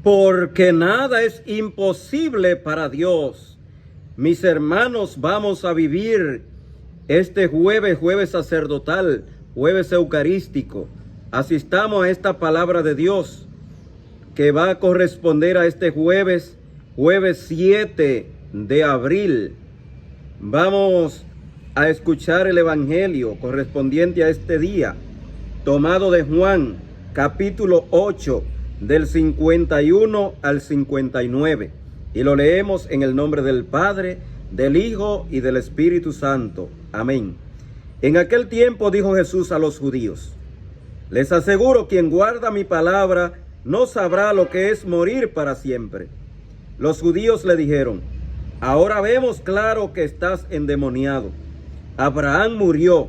porque nada es imposible para Dios. Mis hermanos, vamos a vivir este jueves sacerdotal, jueves eucarístico. Asistamos a esta palabra de Dios que va a corresponder a este jueves 7 de abril. Vamos a escuchar el evangelio correspondiente a este día, tomado de Juan, capítulo 8, del 51 al 59. Y lo leemos en el nombre del Padre, del Hijo y del Espíritu Santo. Amén. En aquel tiempo dijo Jesús a los judíos: les aseguro, quien guarda mi palabra no sabrá lo que es morir para siempre. Los judíos le dijeron: ahora vemos claro que estás endemoniado. Abraham murió,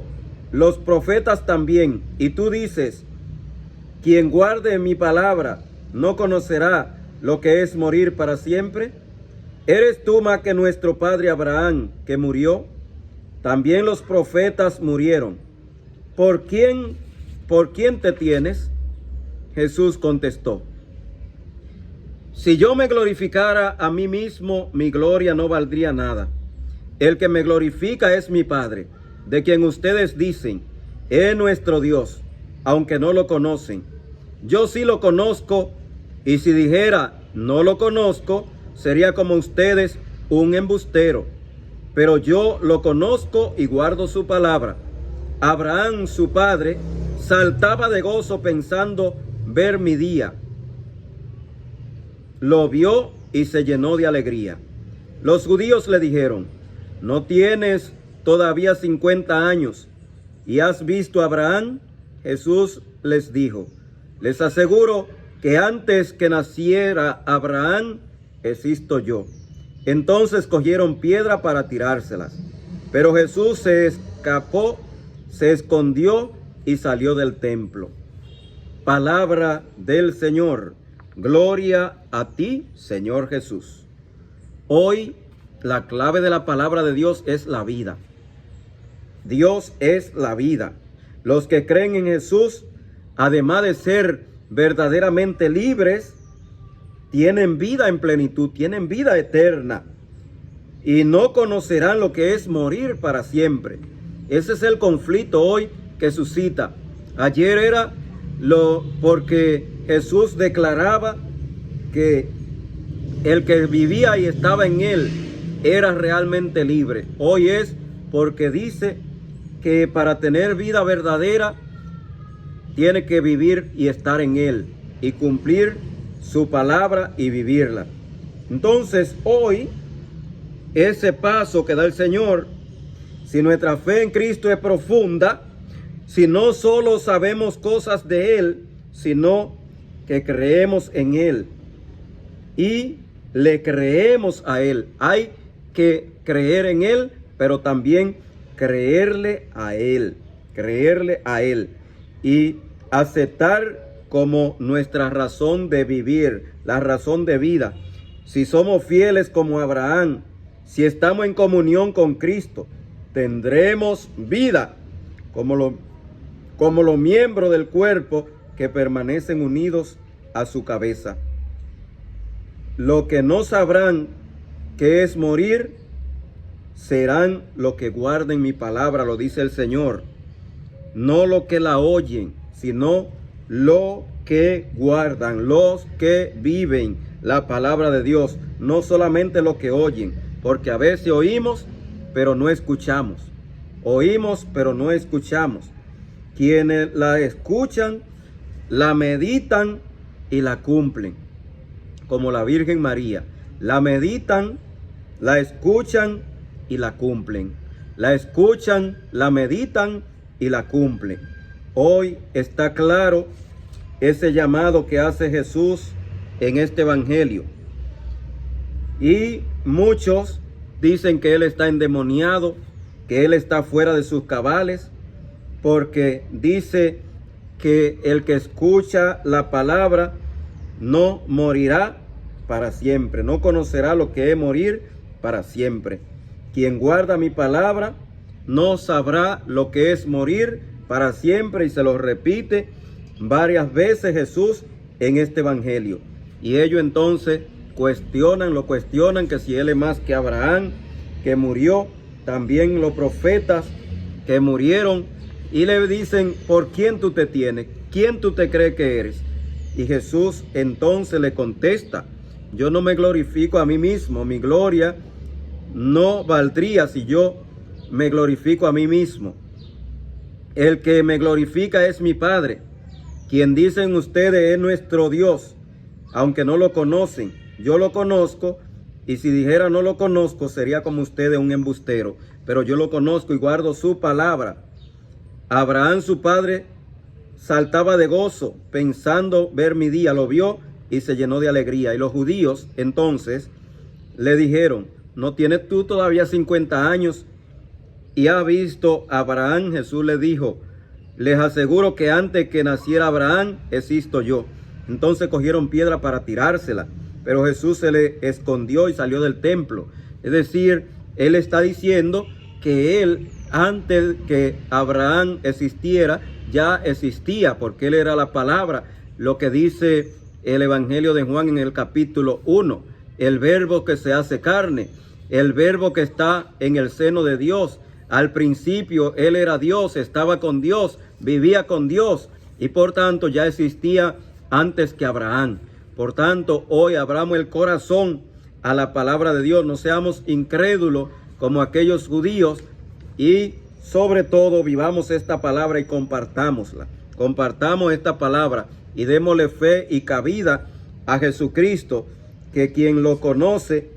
los profetas también, y tú dices: quien guarde mi palabra no conocerá lo que es morir para siempre. ¿Eres tú más que nuestro padre Abraham, que murió? También los profetas murieron. ¿Por quién te tienes? Jesús contestó: si yo me glorificara a mí mismo, mi gloria no valdría nada. El que me glorifica es mi Padre, de quien ustedes dicen: es nuestro Dios, aunque no lo conocen. Yo sí lo conozco, y si dijera no lo conozco, sería como ustedes, un embustero. Pero yo lo conozco y guardo su palabra. Abraham, su padre, saltaba de gozo pensando ver mi día. Lo vio y se llenó de alegría. Los judíos le dijeron: ¿no tienes todavía 50 años y has visto a Abraham? Jesús les dijo: les aseguro que antes que naciera Abraham, existo yo. Entonces cogieron piedra para tirárselas. Pero Jesús se escapó, se escondió y salió del templo. Palabra del Señor. Gloria a ti, Señor Jesús. Hoy la clave de la palabra de Dios es la vida. Dios es la vida. Los que creen en Jesús, además de ser verdaderamente libres, tienen vida en plenitud, tienen vida eterna. Y no conocerán lo que es morir para siempre. Ese es el conflicto hoy que suscita. Ayer era porque Jesús declaraba que el que vivía y estaba en él era realmente libre. Hoy es porque dice que para tener vida verdadera tiene que vivir y estar en él y cumplir su palabra y vivirla. Entonces hoy, ese paso que da el Señor, si nuestra fe en Cristo es profunda, si no solo sabemos cosas de Él, sino que creemos en Él y le creemos a Él. Hay que creer en Él, pero también creerle a Él y aceptar como nuestra razón de vivir, la razón de vida. Si somos fieles como Abraham, si estamos en comunión con Cristo, tendremos vida como los miembros del cuerpo que permanecen unidos a su cabeza. Lo que no sabrán qué es morir, serán los que guarden mi palabra, lo dice el Señor. No lo que la oyen, sino lo que guardan, los que viven la palabra de Dios, no solamente lo que oyen, porque a veces oímos, pero no escuchamos. Oímos, pero no escuchamos. Quienes la escuchan, la meditan y la cumplen, como la Virgen María. La meditan, la escuchan y la cumplen. La escuchan, la meditan y la cumplen. Hoy está claro ese llamado que hace Jesús en este evangelio. Y muchos dicen que Él está endemoniado, que Él está fuera de sus cabales, porque dice que el que escucha la palabra no morirá para siempre, no conocerá lo que es morir para siempre. Quien guarda mi palabra no sabrá lo que es morir para siempre, y se lo repite varias veces Jesús en este evangelio. Y ellos entonces lo cuestionan que si él es más que Abraham, que murió, también los profetas que murieron, y le dicen, ¿por quién tú te tienes? ¿Quién tú te crees que eres? Y Jesús entonces le contesta, yo no me glorifico a mí mismo, mi gloria no valdría si yo me glorifico a mí mismo. El que me glorifica es mi Padre, quien dicen ustedes es nuestro Dios, aunque no lo conocen. Yo lo conozco, y si dijera no lo conozco, sería como ustedes un embustero, pero yo lo conozco y guardo su palabra. Abraham, su padre, saltaba de gozo, pensando ver mi día, lo vio y se llenó de alegría. Y los judíos entonces le dijeron, ¿no tienes tú todavía 50 años y has visto a Abraham? Jesús le dijo, les aseguro que antes que naciera Abraham, existo yo. Entonces cogieron piedra para tirársela, pero Jesús se le escondió y salió del templo. Es decir, él está diciendo que él, antes que Abraham existiera, ya existía, porque él era la palabra. Lo que dice el Evangelio de Juan en el capítulo 1, el verbo que se hace carne, el verbo que está en el seno de Dios. Al principio él era Dios, estaba con Dios, vivía con Dios, y por tanto ya existía antes que Abraham. Por tanto, hoy abramos el corazón a la palabra de Dios, no seamos incrédulos como aquellos judíos, y sobre todo vivamos esta palabra y compartámosla. Compartamos esta palabra y démosle fe y cabida a Jesucristo, que quien lo conoce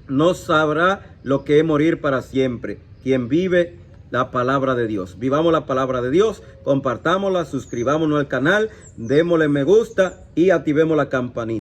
no sabrá lo que es morir para siempre. Quien vive la palabra de Dios. Vivamos la palabra de Dios, compartámosla, suscribámonos al canal, démosle me gusta y activemos la campanita.